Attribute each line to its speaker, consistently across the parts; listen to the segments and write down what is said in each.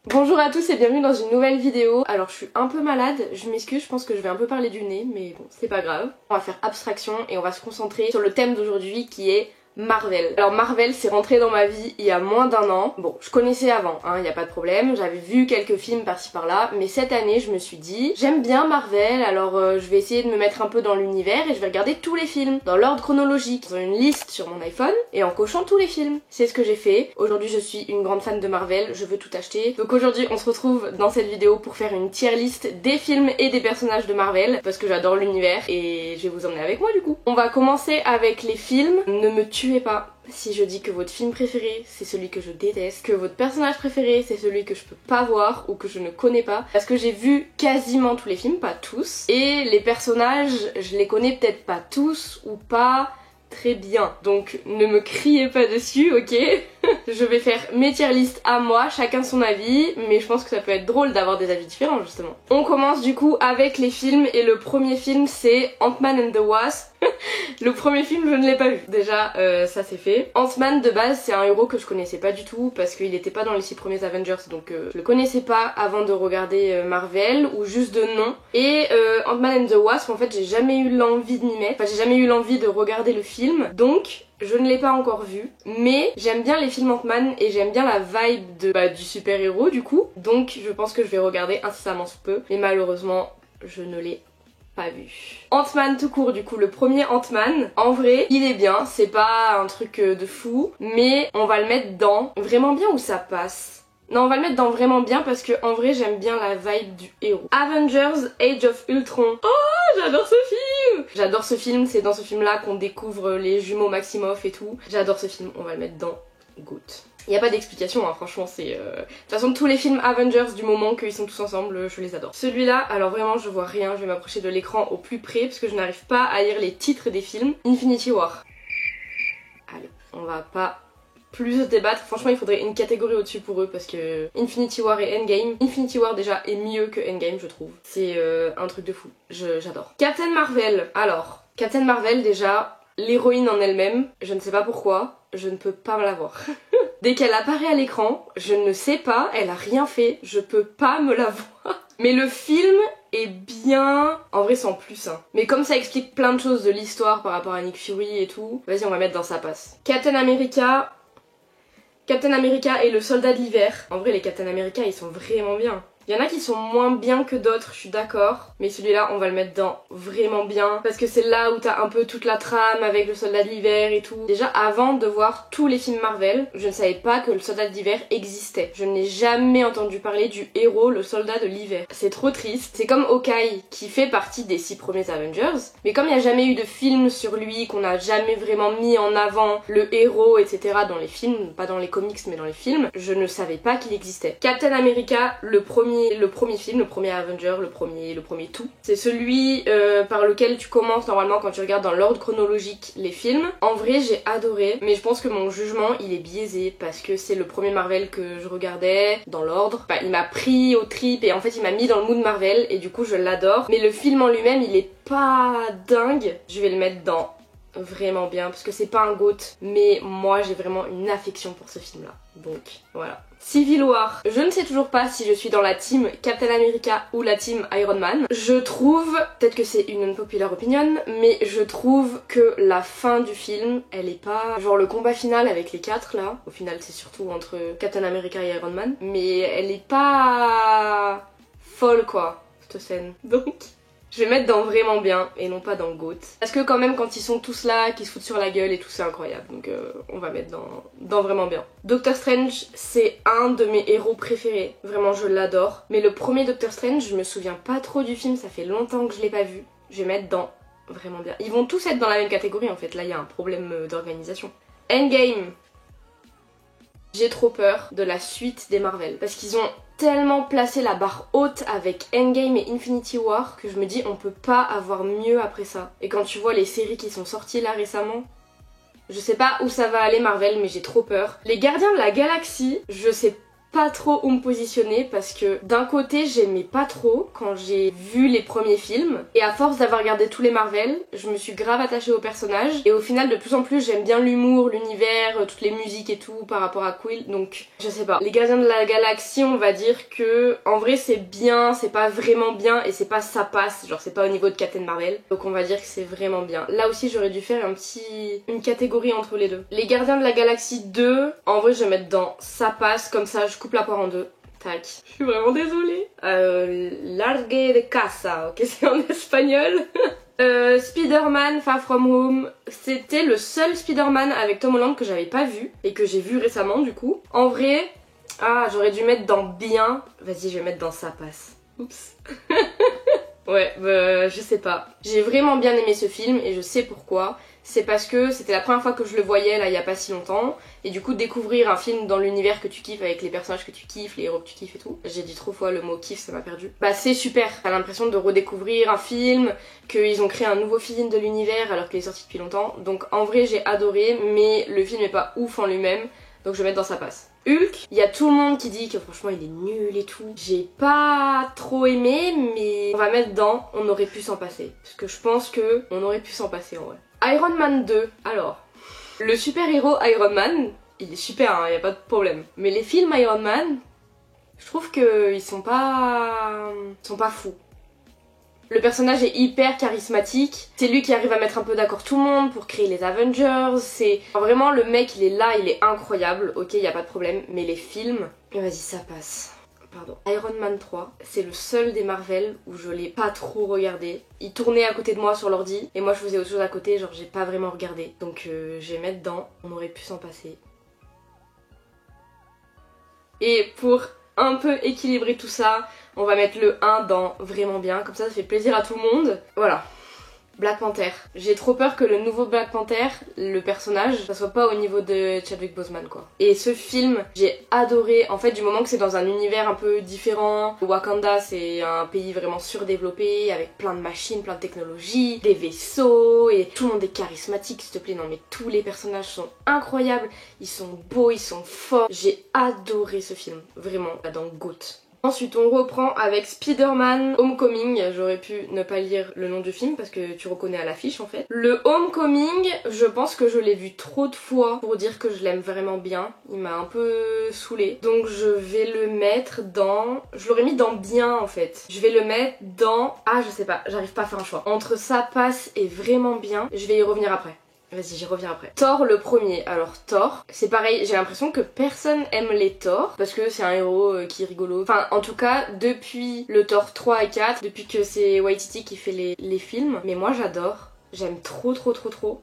Speaker 1: Bonjour à tous et bienvenue dans une nouvelle vidéo. Alors je suis un peu malade, je m'excuse, je pense que je vais un peu parler du nez, mais bon, c'est pas grave. On va faire abstraction et on va se concentrer sur le thème d'aujourd'hui qui est Marvel. Alors Marvel c'est rentré dans ma vie il y a moins d'un an. Bon, je connaissais avant, hein, y a pas de problème, j'avais vu quelques films par-ci par-là, mais cette année je me suis dit, j'aime bien Marvel, alors je vais essayer de me mettre un peu dans l'univers et je vais regarder tous les films, dans l'ordre chronologique, dans une liste sur mon iPhone, et en cochant tous les films. C'est ce que j'ai fait. Aujourd'hui je suis une grande fan de Marvel, je veux tout acheter. Donc aujourd'hui on se retrouve dans cette vidéo pour faire une tier list des films et des personnages de Marvel, parce que j'adore l'univers et je vais vous emmener avec moi du coup. On va commencer avec les films. Ne me tuez pas si je dis que votre film préféré c'est celui que je déteste, que votre personnage préféré c'est celui que je peux pas voir ou que je ne connais pas, parce que j'ai vu quasiment tous les films, pas tous, et les personnages je les connais peut-être pas tous ou pas très bien, donc ne me criez pas dessus, ok? Je vais faire mes tier list à moi, chacun son avis, mais je pense que ça peut être drôle d'avoir des avis différents justement. On commence du coup avec les films et le premier film c'est Ant-Man and the Wasp. Le premier film je ne l'ai pas vu, déjà ça c'est fait. Ant-Man de base c'est un héros que je connaissais pas du tout parce qu'il était pas dans les 6 premiers Avengers, donc je le connaissais pas avant de regarder Marvel ou juste de nom. Et Ant-Man and the Wasp en fait j'ai jamais eu l'envie de m'y mettre, enfin j'ai jamais eu l'envie de regarder le film, donc je ne l'ai pas encore vu, mais j'aime bien les films Ant-Man et j'aime bien la vibe du super-héros du coup, donc je pense que je vais regarder incessamment sous peu, mais malheureusement je ne l'ai pas vu. Ant-Man tout court du coup, le premier Ant-Man, en vrai il est bien, c'est pas un truc de fou, mais on va le mettre dans vraiment bien où ça passe. Non, on va le mettre dans vraiment bien parce que en vrai j'aime bien la vibe du héros. Avengers Age of Ultron. Oh, j'adore ce film! J'adore ce film, c'est dans ce film là qu'on découvre les jumeaux Maximoff et tout. J'adore ce film, on va le mettre dans Goat. Y a pas d'explication, hein, franchement c'est... De toute façon tous les films Avengers du moment qu'ils sont tous ensemble, je les adore. Celui-là, alors vraiment je vois rien, je vais m'approcher de l'écran au plus près parce que je n'arrive pas à lire les titres des films. Infinity War. Allez, on va pas plus se débattre, franchement il faudrait une catégorie au-dessus pour eux parce que Infinity War et Endgame, Infinity War déjà est mieux que Endgame je trouve, c'est un truc de fou, j'adore. Captain Marvel, alors Captain Marvel déjà, l'héroïne en elle-même, je ne sais pas pourquoi, je ne peux pas la voir. Dès qu'elle apparaît à l'écran, je ne sais pas, elle a rien fait, je peux pas me la voir. Mais le film est bien, en vrai sans plus hein. Mais comme ça explique plein de choses de l'histoire par rapport à Nick Fury et tout, vas-y on va mettre dans sa passe. Captain America et le soldat de l'hiver. En vrai les Captain America ils sont vraiment bien. Il y en a qui sont moins bien que d'autres, je suis d'accord. Mais celui-là, on va le mettre dans vraiment bien. Parce que c'est là où t'as un peu toute la trame avec le soldat de l'hiver et tout. Déjà, avant de voir tous les films Marvel, je ne savais pas que le soldat de l'hiver existait. Je n'ai jamais entendu parler du héros, le soldat de l'hiver. C'est trop triste. C'est comme Hawkeye, qui fait partie des 6 premiers Avengers. Mais comme il n'y a jamais eu de film sur lui, qu'on n'a jamais vraiment mis en avant le héros, etc. dans les films, pas dans les comics, mais dans les films, je ne savais pas qu'il existait. Captain America, le premier film, le premier Avenger, le premier tout. C'est celui par lequel tu commences normalement quand tu regardes dans l'ordre chronologique les films. En vrai j'ai adoré, mais je pense que mon jugement il est biaisé parce que c'est le premier Marvel que je regardais dans l'ordre. Bah, il m'a pris au trip et en fait il m'a mis dans le mood Marvel et du coup je l'adore. Mais le film en lui-même il est pas dingue. Je vais le mettre dans vraiment bien parce que c'est pas un GOAT, mais moi j'ai vraiment une affection pour ce film là, donc voilà. Civil War, je ne sais toujours pas si je suis dans la team Captain America ou la team Iron Man. Je trouve, peut-être que c'est une unpopular opinion, mais je trouve que la fin du film, elle est pas... Genre le combat final avec les 4 là, au final c'est surtout entre Captain America et Iron Man, mais elle est pas folle quoi, cette scène, donc... Je vais mettre dans vraiment bien et non pas dans GOAT. Parce que quand même quand ils sont tous là, qu'ils se foutent sur la gueule et tout, c'est incroyable. Donc on va mettre dans vraiment bien. Doctor Strange, c'est un de mes héros préférés. Vraiment je l'adore. Mais le premier Doctor Strange, je me souviens pas trop du film, ça fait longtemps que je l'ai pas vu. Je vais mettre dans vraiment bien. Ils vont tous être dans la même catégorie en fait, là il y a un problème d'organisation. Endgame. J'ai trop peur de la suite des Marvel. Parce qu'ils ont tellement placé la barre haute avec Endgame et Infinity War que je me dis on peut pas avoir mieux après ça. Et quand tu vois les séries qui sont sorties là récemment, je sais pas où ça va aller Marvel mais j'ai trop peur. Les Gardiens de la Galaxie, je sais pas trop où me positionner parce que d'un côté j'aimais pas trop quand j'ai vu les premiers films et à force d'avoir regardé tous les Marvel, je me suis grave attachée aux personnages et au final de plus en plus j'aime bien l'humour, l'univers, toutes les musiques et tout par rapport à Quill, donc je sais pas. Les Gardiens de la Galaxie, on va dire que en vrai c'est bien, c'est pas vraiment bien et c'est pas ça passe, genre c'est pas au niveau de Captain Marvel, donc on va dire que c'est vraiment bien. Là aussi j'aurais dû faire une catégorie entre les deux. Les Gardiens de la Galaxie 2, en vrai je vais mettre dans ça passe, comme ça je coupe la poire en deux. Tac. Je suis vraiment désolée. Largue de casa, ok, c'est en espagnol. Spider-Man Far From Home, c'était le seul Spider-Man avec Tom Holland que j'avais pas vu et que j'ai vu récemment du coup. En vrai, j'aurais dû mettre dans bien. Vas-y, je vais mettre dans ça passe. Oups. Ouais, je sais pas. J'ai vraiment bien aimé ce film et je sais pourquoi. C'est parce que c'était la première fois que je le voyais là il y a pas si longtemps et du coup découvrir un film dans l'univers que tu kiffes avec les personnages que tu kiffes, les héros que tu kiffes et tout. J'ai dit trop fois le mot kiff, ça m'a perdu. Bah c'est super, t'as l'impression de redécouvrir un film, qu'ils ont créé un nouveau film de l'univers alors qu'il est sorti depuis longtemps. Donc en vrai j'ai adoré mais le film est pas ouf en lui-même donc je vais mettre dans sa passe. Hulk, il y a tout le monde qui dit que franchement il est nul et tout. J'ai pas trop aimé mais on va mettre dans on aurait pu s'en passer. Parce que je pense que on aurait pu s'en passer en vrai. Iron Man 2, alors, le super-héros Iron Man, il est super, hein, y a pas de problème. Mais les films Iron Man, je trouve qu'ils sont pas fous. Le personnage est hyper charismatique, c'est lui qui arrive à mettre un peu d'accord tout le monde pour créer les Avengers, c'est... Vraiment le mec il est là, il est incroyable, ok y a pas de problème, mais les films, vas-y ça passe. Pardon. Iron Man 3, c'est le seul des Marvel où je l'ai pas trop regardé. Il tournait à côté de moi sur l'ordi et moi je faisais autre chose à côté, genre j'ai pas vraiment regardé. Donc je vais mettre dans, on aurait pu s'en passer. Et pour un peu équilibrer tout ça, on va mettre le 1 dans vraiment bien, comme ça fait plaisir à tout le monde. Voilà. Black Panther. J'ai trop peur que le nouveau Black Panther, le personnage, ça soit pas au niveau de Chadwick Boseman quoi. Et ce film, j'ai adoré, en fait du moment que c'est dans un univers un peu différent. Wakanda c'est un pays vraiment surdéveloppé, avec plein de machines, plein de technologies, des vaisseaux, et tout le monde est charismatique s'il te plaît. Non mais tous les personnages sont incroyables, ils sont beaux, ils sont forts. J'ai adoré ce film, vraiment, là dans GOAT. Ensuite on reprend avec Spider-Man Homecoming, j'aurais pu ne pas lire le nom du film parce que tu reconnais à l'affiche en fait. Le Homecoming, je pense que je l'ai vu trop de fois pour dire que je l'aime vraiment bien, il m'a un peu saoulée. Donc je vais le mettre dans... Je l'aurais mis dans bien en fait. Je vais le mettre dans... je sais pas, j'arrive pas à faire un choix. Entre ça passe et vraiment bien, je vais y revenir après. Vas-y, j'y reviens après. Thor le premier. Alors Thor, c'est pareil, j'ai l'impression que personne aime les Thor parce que c'est un héros qui est rigolo. Enfin, en tout cas, depuis le Thor 3 et 4, depuis que c'est Waititi qui fait les films, mais moi j'adore. J'aime trop.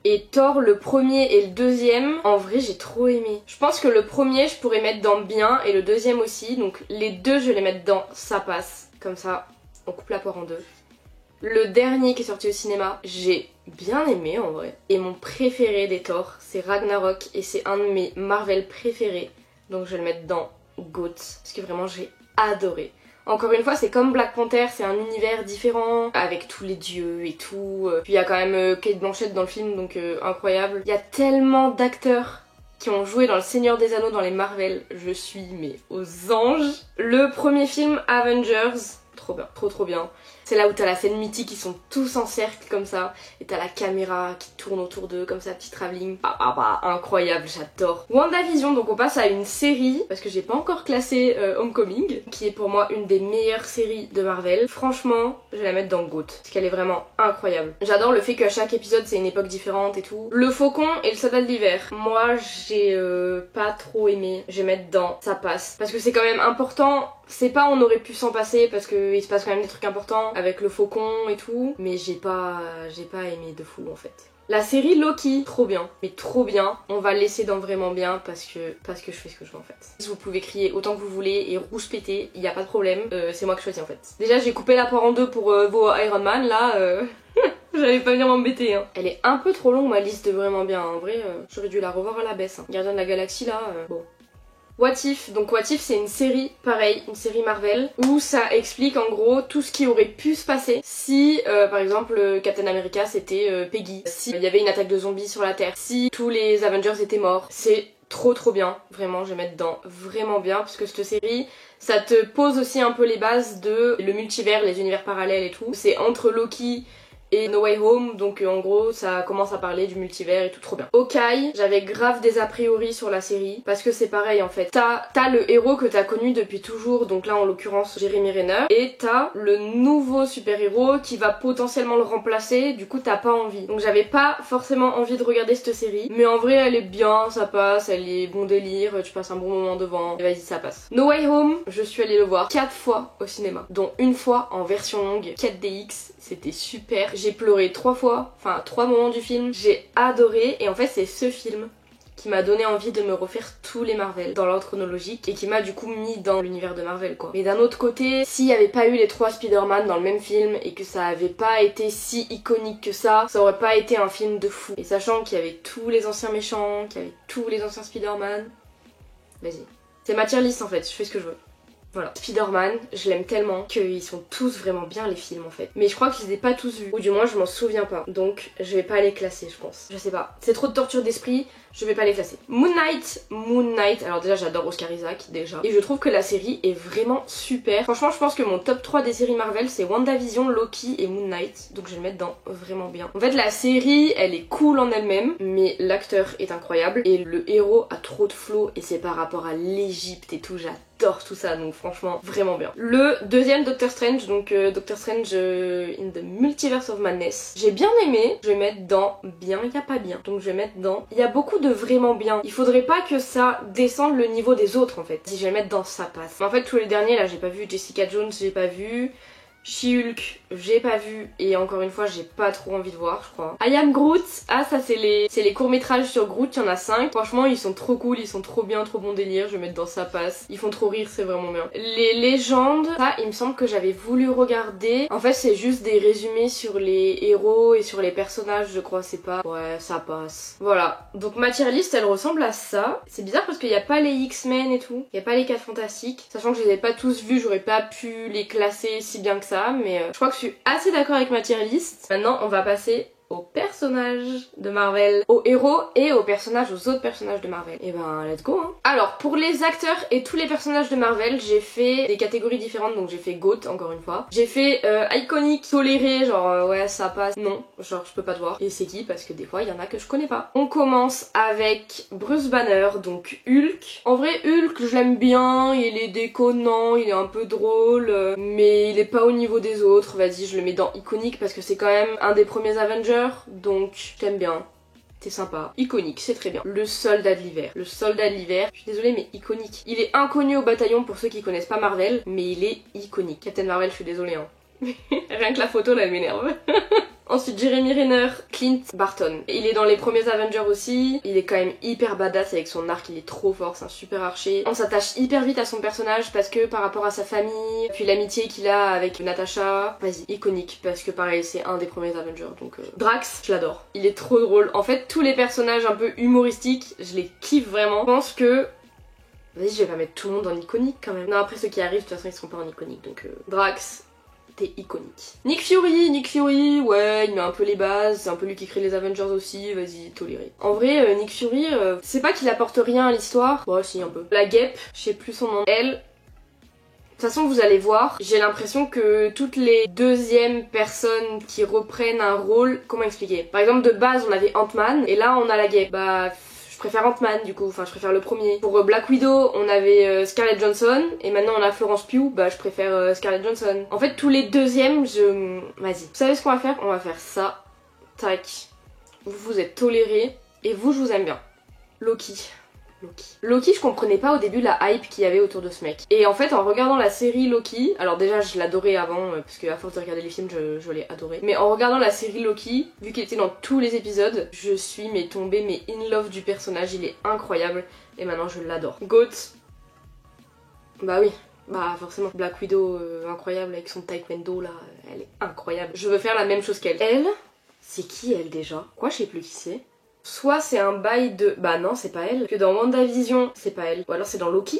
Speaker 1: Et Thor le premier et le deuxième, en vrai j'ai trop aimé. Je pense que le premier je pourrais mettre dans bien et le deuxième aussi, donc les deux je vais les mettre dans ça passe. Comme ça, on coupe la poire en deux. Le dernier qui est sorti au cinéma, j'ai bien aimé en vrai. Et mon préféré des Thor, c'est Ragnarok et c'est un de mes Marvel préférés. Donc je vais le mettre dans GOAT parce que vraiment j'ai adoré. Encore une fois, c'est comme Black Panther, c'est un univers différent avec tous les dieux et tout. Puis il y a quand même Cate Blanchett dans le film, donc incroyable. Il y a tellement d'acteurs qui ont joué dans Le Seigneur des Anneaux dans les Marvel. Je suis mais aux anges. Le premier film Avengers, trop bien, trop bien. C'est là où t'as la scène mythique, ils sont tous en cercle comme ça, et t'as la caméra qui tourne autour d'eux comme ça, petit travelling. Incroyable, j'adore. WandaVision, donc on passe à une série, parce que j'ai pas encore classé Homecoming, qui est pour moi une des meilleures séries de Marvel. Franchement, je vais la mettre dans GOAT, parce qu'elle est vraiment incroyable. J'adore le fait qu'à chaque épisode c'est une époque différente et tout. Le Faucon et le Soldat de l'hiver. Moi j'ai pas trop aimé, je vais mettre dans ça passe, parce que c'est quand même important. C'est pas on aurait pu s'en passer parce qu'il se passe quand même des trucs importants avec le faucon et tout, mais j'ai pas aimé de fou en fait. La série Loki, trop bien, mais trop bien. On va le laisser dans vraiment bien parce que je fais ce que je veux en fait. Vous pouvez crier autant que vous voulez et rouspéter, il y a pas de problème, c'est moi qui choisis en fait. Déjà j'ai coupé la poire en deux pour vos Iron Man là, j'allais pas venir m'embêter hein. Elle est un peu trop longue ma liste de vraiment bien, en vrai j'aurais dû la revoir à la baisse. Hein. Gardien de la Galaxie là, bon. What If, donc What If c'est une série, pareil, une série Marvel, où ça explique en gros tout ce qui aurait pu se passer si, par exemple, Captain America c'était Peggy, si il y avait une attaque de zombies sur la Terre, si tous les Avengers étaient morts. C'est trop bien, vraiment je vais mettre dedans vraiment bien parce que cette série ça te pose aussi un peu les bases de le multivers, les univers parallèles et tout. C'est entre Loki et No Way Home, donc en gros ça commence à parler du multivers et tout, trop bien. Hawkeye, j'avais grave des a priori sur la série, parce que c'est pareil en fait. T'as le héros que t'as connu depuis toujours, donc là en l'occurrence Jeremy Renner, et t'as le nouveau super-héros qui va potentiellement le remplacer, du coup t'as pas envie. Donc j'avais pas forcément envie de regarder cette série, mais en vrai elle est bien, ça passe, elle est bon délire, tu passes un bon moment devant, et vas-y ça passe. No Way Home, je suis allée le voir 4 fois au cinéma, dont une fois en version longue, 4DX, c'était super. J'ai pleuré 3 fois, enfin 3 moments du film, j'ai adoré et en fait c'est ce film qui m'a donné envie de me refaire tous les Marvel dans l'ordre chronologique et qui m'a du coup mis dans l'univers de Marvel quoi. Mais d'un autre côté, s'il n'y avait pas eu les 3 Spider-Man dans le même film et que ça avait pas été si iconique que ça aurait pas été un film de fou. Et sachant qu'il y avait tous les anciens méchants, qu'il y avait tous les anciens Spider-Man, vas-y. C'est ma tier list en fait, je fais ce que je veux. Voilà. Spider-Man, je l'aime tellement qu'ils sont tous vraiment bien les films en fait. Mais je crois que je les ai pas tous vus. Ou du moins je m'en souviens pas. Donc je vais pas les classer je pense. Je sais pas. C'est trop de torture d'esprit, je vais pas les classer. Moon Knight. Alors déjà j'adore Oscar Isaac déjà. Et je trouve que la série est vraiment super. Franchement je pense que mon top 3 des séries Marvel c'est WandaVision, Loki et Moon Knight. Donc je vais le mettre dans vraiment bien. En fait la série elle est cool en elle-même. Mais l'acteur est incroyable. Et le héros a trop de flow. Et c'est par rapport à l'Égypte et tout. J'adore tout ça, donc franchement vraiment bien. Le deuxième Doctor Strange, donc Doctor Strange in the Multiverse of Madness. J'ai bien aimé, je vais mettre dans bien, il y a pas bien. Donc je vais mettre dans, il y a beaucoup de vraiment bien. Il faudrait pas que ça descende le niveau des autres en fait. Si je vais mettre dans ça passe. Mais en fait tous les derniers là j'ai pas vu, Jessica Jones j'ai pas vu. She-Hulk, j'ai pas vu et encore une fois j'ai pas trop envie de voir je crois. I Am Groot, ah ça c'est les courts-métrages sur Groot, il y en a 5. Franchement ils sont trop cool, ils sont trop bien, trop bon délire, je vais mettre dans ça passe. Ils font trop rire, c'est vraiment bien. Les légendes, ça il me semble que j'avais voulu regarder. En fait c'est juste des résumés sur les héros et sur les personnages je crois, c'est pas... Ouais ça passe. Voilà, donc ma tier list elle ressemble à ça. C'est bizarre parce qu'il n'y a pas les X-Men et tout, il n'y a pas les 4 Fantastiques. Sachant que je les ai pas tous vus, j'aurais pas pu les classer si bien que ça. Mais je crois que je suis assez d'accord avec ma tier list. Maintenant on va passer aux personnages de Marvel, aux héros et aux autres personnages de Marvel. Et ben let's go hein. Alors pour les acteurs et tous les personnages de Marvel, j'ai fait des catégories différentes, donc j'ai fait GOAT encore une fois. J'ai fait iconique, toléré, genre ouais ça passe, non, genre je peux pas te voir. Et c'est qui? Parce que des fois il y en a que je connais pas. On commence avec Bruce Banner, donc Hulk. En vrai Hulk je l'aime bien, il est déconnant, il est un peu drôle, mais il est pas au niveau des autres. Vas-y je le mets dans iconique parce que c'est quand même un des premiers Avengers. Donc je t'aime bien, t'es sympa, iconique, c'est très bien. Le soldat de l'hiver. Le soldat de l'hiver, je suis désolée mais iconique. Il est inconnu au bataillon pour ceux qui connaissent pas Marvel, mais il est iconique. Captain Marvel, je suis désolée hein. Rien que la photo là elle m'énerve. Ensuite Jeremy Renner, Clint Barton. Il est dans les premiers Avengers aussi. Il est quand même hyper badass avec son arc, il est trop fort, c'est un super archer. On s'attache hyper vite à son personnage parce que par rapport à sa famille, puis l'amitié qu'il a avec Natasha, vas-y, iconique parce que pareil c'est un des premiers Avengers. Donc Drax, je l'adore. Il est trop drôle. En fait tous les personnages un peu humoristiques, je les kiffe vraiment. Je pense que... Vas-y je vais pas mettre tout le monde en iconique quand même. Non après ceux qui arrivent de toute façon ils seront pas en iconique donc Drax. T'es iconique. Nick Fury, ouais, il met un peu les bases, c'est un peu lui qui crée les Avengers aussi, vas-y, toléré. En vrai, Nick Fury, c'est pas qu'il apporte rien à l'histoire, bon si un peu. La guêpe, je sais plus son nom, elle... De toute façon, vous allez voir, j'ai l'impression que toutes les deuxièmes personnes qui reprennent un rôle, comment expliquer? Par exemple, de base, on avait Ant-Man, et là, on a la guêpe. Bah... Je préfère Ant-Man du coup, enfin je préfère le premier. Pour Black Widow, on avait Scarlett Johansson et maintenant on a Florence Pugh, bah je préfère Scarlett Johansson. En fait tous les deuxièmes, Vas-y. Vous savez ce qu'on va faire? On va faire ça. Tac. Vous êtes tolérés et vous je vous aime bien. Loki, je comprenais pas au début la hype qu'il y avait autour de ce mec. Et en fait en regardant la série Loki, alors déjà je l'adorais avant parce que à force de regarder les films je l'ai adoré. Mais en regardant la série Loki, vu qu'il était dans tous les épisodes, je suis tombée in love du personnage, il est incroyable et maintenant je l'adore. Goat, bah oui. Bah forcément, Black Widow incroyable avec son taekwondo là, elle est incroyable. Je veux faire la même chose qu'elle. Elle, c'est qui elle déjà? Quoi, je sais plus qui c'est. Soit c'est un bail de... Bah non, c'est pas elle. Que dans WandaVision, c'est pas elle. Ou alors c'est dans Loki.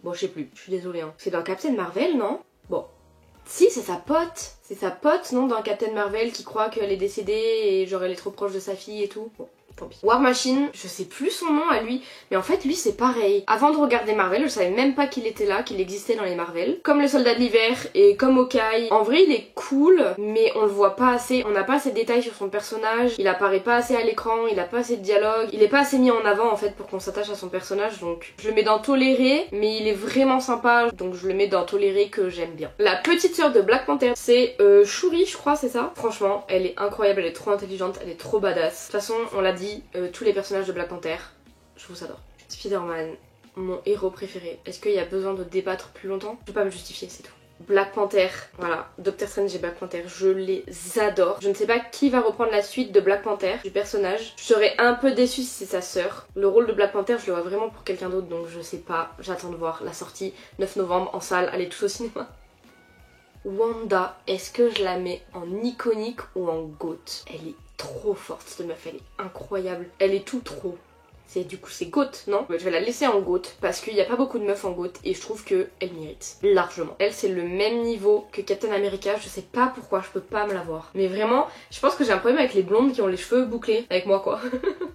Speaker 1: Bon, je sais plus. Je suis désolée. Hein. C'est dans Captain Marvel, non? Bon. Si, c'est sa pote. C'est sa pote, non, dans Captain Marvel qui croit qu'elle est décédée et genre elle est trop proche de sa fille et tout. Bon. tant pis. War Machine, je sais plus son nom à lui, mais en fait lui c'est pareil. Avant de regarder Marvel, je savais même pas qu'il était là, qu'il existait dans les Marvel. Comme le Soldat de l'Hiver et comme Hawkeye, en vrai il est cool, mais on le voit pas assez, on n'a pas assez de détails sur son personnage, il apparaît pas assez à l'écran, il a pas assez de dialogue, il est pas assez mis en avant en fait pour qu'on s'attache à son personnage, donc je le mets dans toléré, mais il est vraiment sympa, donc je le mets dans toléré que j'aime bien. La petite sœur de Black Panther, c'est Shuri je crois, c'est ça. Franchement, elle est incroyable, elle est trop intelligente, elle est trop badass. De toute façon, on l'a dit, tous les personnages de Black Panther, je vous adore. Spider-Man, mon héros préféré. Est-ce qu'il y a besoin de débattre plus longtemps? Je peux pas me justifier, c'est tout. Black Panther, voilà, Doctor Strange et Black Panther, je les adore. Je ne sais pas qui va reprendre la suite de Black Panther, du personnage. Je serais un peu déçue si c'est sa sœur. Le rôle de Black Panther, je le vois vraiment pour quelqu'un d'autre, donc je sais pas. J'attends de voir la sortie 9 novembre en salle, allez tous au cinéma. Wanda, est-ce que je la mets en iconique ou en GOAT? Elle est trop forte cette meuf, elle est incroyable. Elle est tout trop. Du coup c'est GOAT, non? Je vais la laisser en GOAT parce qu'il n'y a pas beaucoup de meufs en GOAT et je trouve qu'elle mérite largement. Elle c'est le même niveau que Captain America, je sais pas pourquoi je peux pas me la voir. Mais vraiment, je pense que j'ai un problème avec les blondes qui ont les cheveux bouclés, avec moi quoi.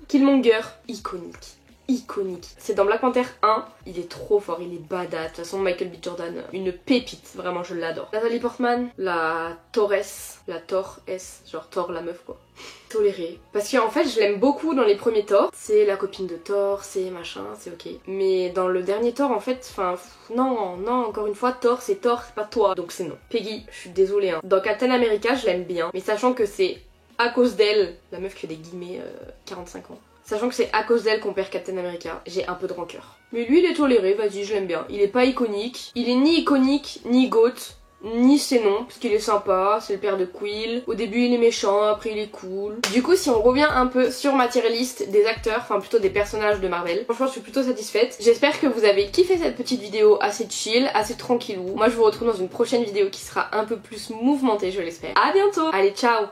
Speaker 1: Killmonger, iconique. Iconique. C'est dans Black Panther 1, il est trop fort, il est badass. De toute façon, Michael B. Jordan, une pépite, vraiment je l'adore. Natalie Portman, la Torres, la Thor S, genre Thor la meuf quoi. Tolérée. Parce qu'en fait, je l'aime beaucoup dans les premiers Thor. C'est la copine de Thor, c'est machin, c'est ok. Mais dans le dernier Thor, en fait, enfin, non, encore une fois, Thor, c'est pas toi. Donc c'est non. Peggy, je suis désolée. Hein. Dans Captain America, je l'aime bien. Mais sachant que c'est à cause d'elle, la meuf qui fait des guillemets, 45 ans. Sachant que c'est à cause d'elle qu'on perd Captain America, j'ai un peu de rancœur. Mais lui il est toléré, vas-y je l'aime bien. Il est pas iconique, il est ni iconique, ni GOAT, ni c'est non, parce qu'il est sympa, c'est le père de Quill. Au début il est méchant, après il est cool. Du coup si on revient un peu sur ma tier list des acteurs, enfin plutôt des personnages de Marvel, franchement je suis plutôt satisfaite. J'espère que vous avez kiffé cette petite vidéo assez chill, assez tranquillou. Moi je vous retrouve dans une prochaine vidéo qui sera un peu plus mouvementée je l'espère. À bientôt. Allez ciao.